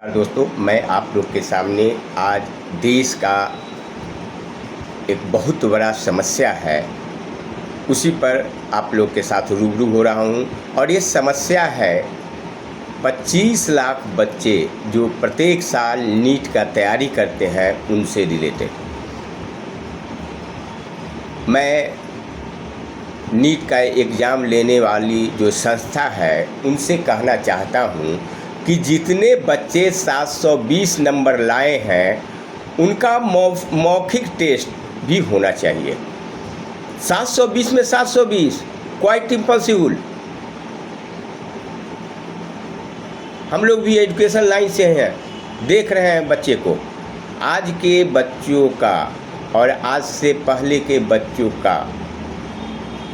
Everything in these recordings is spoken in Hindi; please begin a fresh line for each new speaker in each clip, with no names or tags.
दोस्तों, मैं आप लोग के सामने आज देश का एक बहुत बड़ा समस्या है, उसी पर आप लोग के साथ रूबरू हो रहा हूँ। और ये समस्या है 25 लाख बच्चे जो प्रत्येक साल नीट का तैयारी करते हैं उनसे रिलेटेड। मैं नीट का एग्ज़ाम लेने वाली जो संस्था है उनसे कहना चाहता हूँ कि जितने बच्चे 720 नंबर लाए हैं उनका मौखिक टेस्ट भी होना चाहिए। 720 में 720 क्वाइट इम्पॉसिबल। हम लोग भी एजुकेशन लाइन से हैं, देख रहे हैं बच्चे को। आज के बच्चों का और आज से पहले के बच्चों का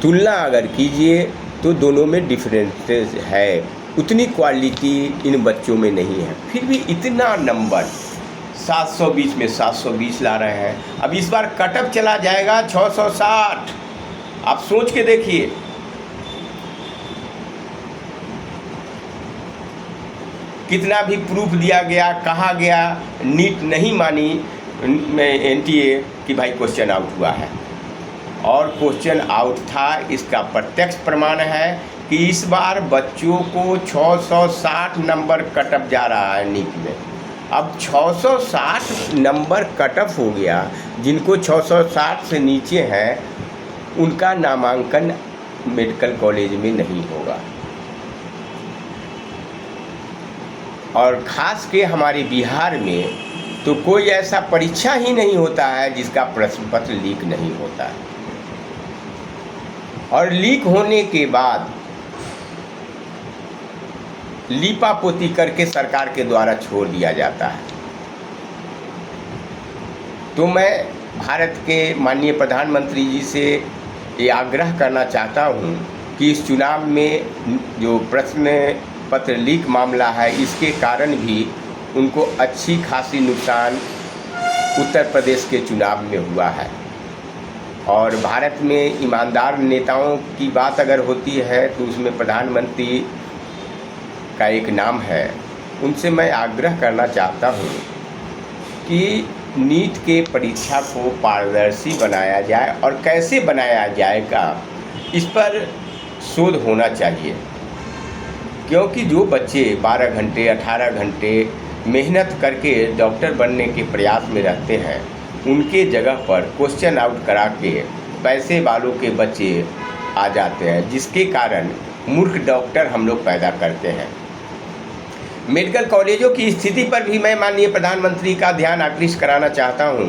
तुलना अगर कीजिए तो दोनों में डिफरेंसेस है। उतनी क्वालिटी इन बच्चों में नहीं है, फिर भी इतना नंबर 720 में 720 ला रहे हैं। अब इस बार कटअप चला जाएगा 660। आप सोच के देखिए, कितना भी प्रूफ दिया गया, कहा गया, नीट नहीं मानी एनटीए कि भाई क्वेश्चन आउट हुआ है, और क्वेश्चन आउट था। इसका प्रत्यक्ष प्रमाण है कि इस बार बच्चों को 660 नंबर कटअप जा रहा है नीट में। अब 660 नंबर कटअप हो गया, जिनको 660 से नीचे हैं उनका नामांकन मेडिकल कॉलेज में नहीं होगा। और ख़ास के हमारे बिहार में तो कोई ऐसा परीक्षा ही नहीं होता है जिसका प्रश्न पत्र लीक नहीं होता है, और लीक होने के बाद लीपापोती करके सरकार के द्वारा छोड़ दिया जाता है। तो मैं भारत के माननीय प्रधानमंत्री जी से ये आग्रह करना चाहता हूँ कि इस चुनाव में जो प्रश्न पत्र लीक मामला है, इसके कारण भी उनको अच्छी खासी नुकसान उत्तर प्रदेश के चुनाव में हुआ है। और भारत में ईमानदार नेताओं की बात अगर होती है तो उसमें प्रधानमंत्री का एक नाम है। उनसे मैं आग्रह करना चाहता हूँ कि नीट के परीक्षा को पारदर्शी बनाया जाए, और कैसे बनाया जाएगा इस पर शोध होना चाहिए। क्योंकि जो बच्चे 12 घंटे 18 घंटे मेहनत करके डॉक्टर बनने के प्रयास में रहते हैं, उनके जगह पर क्वेश्चन आउट करा के पैसे वालों के बच्चे आ जाते हैं, जिसके कारण मूर्ख डॉक्टर हम लोग पैदा करते हैं। मेडिकल कॉलेजों की स्थिति पर भी मैं माननीय प्रधानमंत्री का ध्यान आकृष्ट कराना चाहता हूं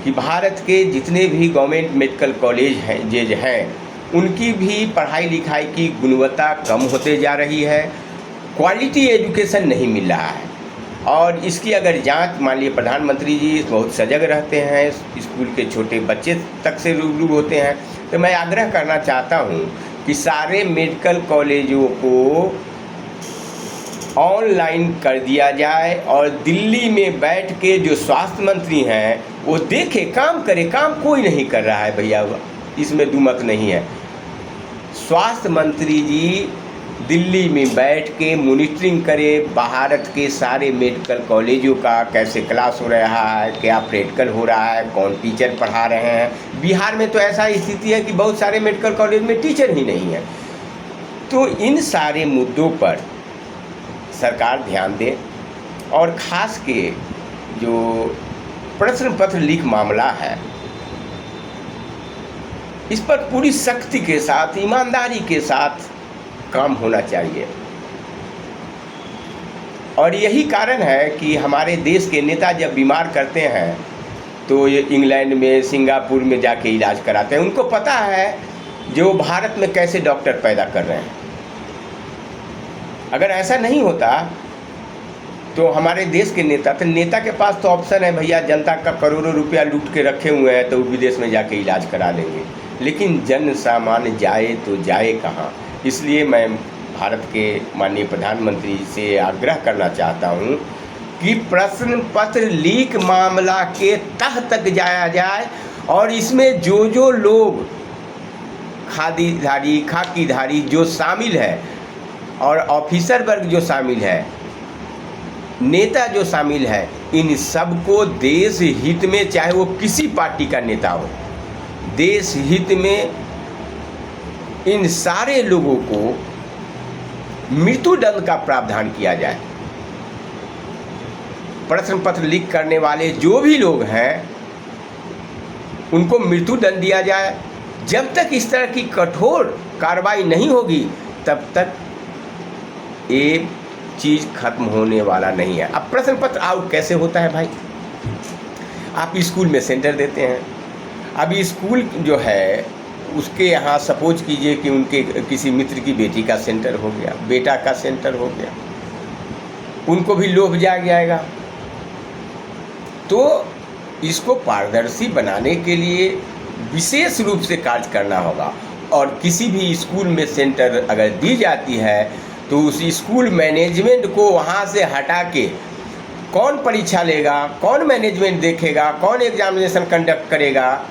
कि भारत के जितने भी गवर्नमेंट मेडिकल कॉलेज हैं उनकी भी पढ़ाई लिखाई की गुणवत्ता कम होते जा रही है, क्वालिटी एजुकेशन नहीं मिल रहा है। और इसकी अगर जांच माननीय प्रधानमंत्री जी बहुत सजग रहते हैं, स्कूल के छोटे बच्चे तक से रूबरू होते हैं, तो मैं आग्रह करना चाहता हूं कि सारे मेडिकल कॉलेजों को ऑनलाइन कर दिया जाए, और दिल्ली में बैठ के जो स्वास्थ्य मंत्री हैं वो देखे, काम करे। काम कोई नहीं कर रहा है भैया, इसमें दुमत नहीं है। स्वास्थ्य मंत्री जी दिल्ली में बैठ के मॉनिटरिंग करे भारत के सारे मेडिकल कॉलेजों का, कैसे क्लास हो रहा है, क्या प्रैक्टिकल हो रहा है, कौन टीचर पढ़ा रहे हैं। बिहार में तो ऐसा स्थिति है कि बहुत सारे मेडिकल कॉलेज में टीचर ही नहीं है। तो इन सारे मुद्दों पर सरकार ध्यान दे, और ख़ास के जो प्रश्न पत्र लीक मामला है इस पर पूरी सख्ती के साथ, ईमानदारी के साथ काम होना चाहिए। और यही कारण है कि हमारे देश के नेता जब बीमार करते हैं तो ये इंग्लैंड में, सिंगापुर में जाके इलाज कराते हैं। उनको पता है जो भारत में कैसे डॉक्टर पैदा कर रहे हैं। अगर ऐसा नहीं होता तो हमारे देश के नेता के पास तो ऑप्शन है भैया, जनता का करोड़ों रुपया लूट के रखे हुए हैं तो विदेश में जाके इलाज करा लेंगे। लेकिन जन सामान्य जाए तो जाए कहाँ। इसलिए मैं भारत के माननीय प्रधानमंत्री से आग्रह करना चाहता हूँ कि प्रश्न पत्र लीक मामला के तह तक जाया जाए, और इसमें जो लोग खाकीधारी जो शामिल है और ऑफिसर वर्ग जो शामिल है नेता जो शामिल है, इन सबको देश हित में, चाहे वो किसी पार्टी का नेता हो, देश हित में इन सारे लोगों को मृत्युदंड का प्रावधान किया जाए। प्रश्न पत्र लीक करने वाले जो भी लोग हैं उनको मृत्युदंड दिया जाए। जब तक इस तरह की कठोर कार्रवाई नहीं होगी तब तक ये चीज़ खत्म होने वाला नहीं है। अब प्रश्न पत्र आउट कैसे होता है भाई? आप स्कूल में सेंटर देते हैं। अभी स्कूल जो है उसके यहाँ सपोज कीजिए कि उनके किसी मित्र की बेटी का सेंटर हो गया, बेटा का सेंटर हो गया, उनको भी लोभ जाग जाएगा। तो इसको पारदर्शी बनाने के लिए विशेष रूप से कार्य करना होगा। और किसी भी स्कूल में सेंटर अगर दी जाती है तो उस स्कूल मैनेजमेंट को वहाँ से हटा के कौन परीक्षा लेगा, कौन मैनेजमेंट देखेगा, कौन एग्जामिनेशन कंडक्ट करेगा,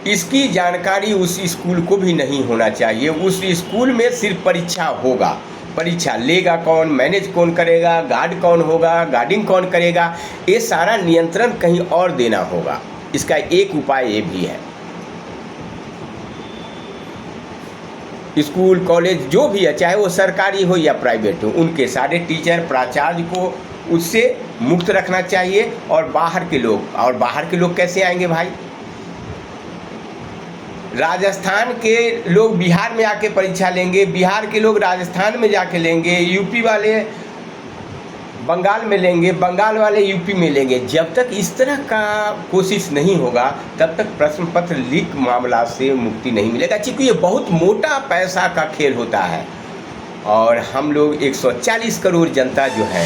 इसकी जानकारी उस स्कूल को भी नहीं होना चाहिए। उस स्कूल में सिर्फ परीक्षा होगा, परीक्षा लेगा कौन, मैनेज कौन करेगा, गार्ड कौन होगा, गार्डिंग कौन करेगा, ये सारा नियंत्रण कहीं और देना होगा। इसका एक उपाय ये भी है, स्कूल कॉलेज जो भी है, चाहे वो सरकारी हो या प्राइवेट हो, उनके सारे टीचर प्राचार्य को उससे मुक्त रखना चाहिए। और बाहर के लोग कैसे आएंगे भाई? राजस्थान के लोग बिहार में आके परीक्षा लेंगे, बिहार के लोग राजस्थान में जाके लेंगे, यूपी वाले बंगाल में लेंगे, बंगाल वाले यूपी में लेंगे। जब तक इस तरह का कोशिश नहीं होगा तब तक प्रश्न पत्र लीक मामला से मुक्ति नहीं मिलेगा, क्योंकि ये बहुत मोटा पैसा का खेल होता है। और हम लोग 140 करोड़ जनता जो है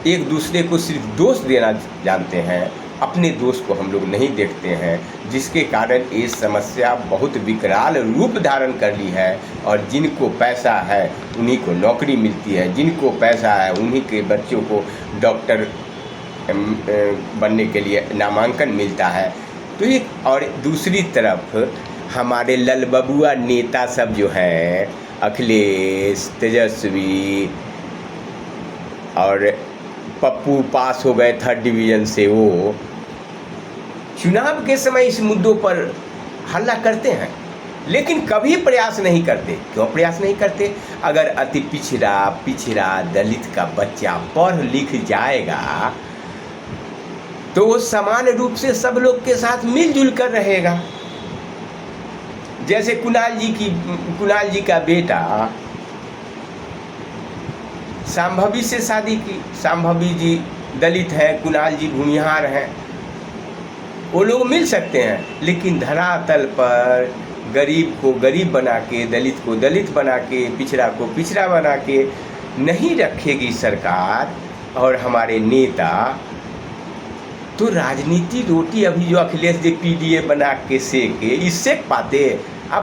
एक दूसरे को सिर्फ दोष देना जानते हैं, अपने दोष को हम लोग नहीं देखते हैं, जिसके कारण ये समस्या बहुत विकराल रूप धारण कर ली है। और जिनको पैसा है उन्हीं को नौकरी मिलती है, जिनको पैसा है उन्हीं के बच्चों को डॉक्टर बनने के लिए नामांकन मिलता है। तो ये, और दूसरी तरफ हमारे ललबबुआ नेता सब जो हैं, अखिलेश, तेजस्वी और पप्पू पास हो गए 3rd डिवीज़न से, वो चुनाव के समय इस मुद्दों पर हल्ला करते हैं लेकिन कभी प्रयास नहीं करते। क्यों प्रयास नहीं करते? अगर अति पिछड़ा दलित का बच्चा पढ़ लिख जाएगा तो वो समान रूप से सब लोग के साथ मिलजुल कर रहेगा। जैसे कुणाल जी का बेटा शांभवी से शादी की, शांभवी जी दलित हैं, कुणाल जी भूमिहार हैं, वो लोग मिल सकते हैं। लेकिन धरातल पर गरीब को गरीब बना के, दलित को दलित बना के, पिछड़ा को पिछड़ा बना के नहीं रखेगी सरकार और हमारे नेता, तो राजनीति रोटी अभी जो अखिलेश जी PDA बना के सेके, इससे पाते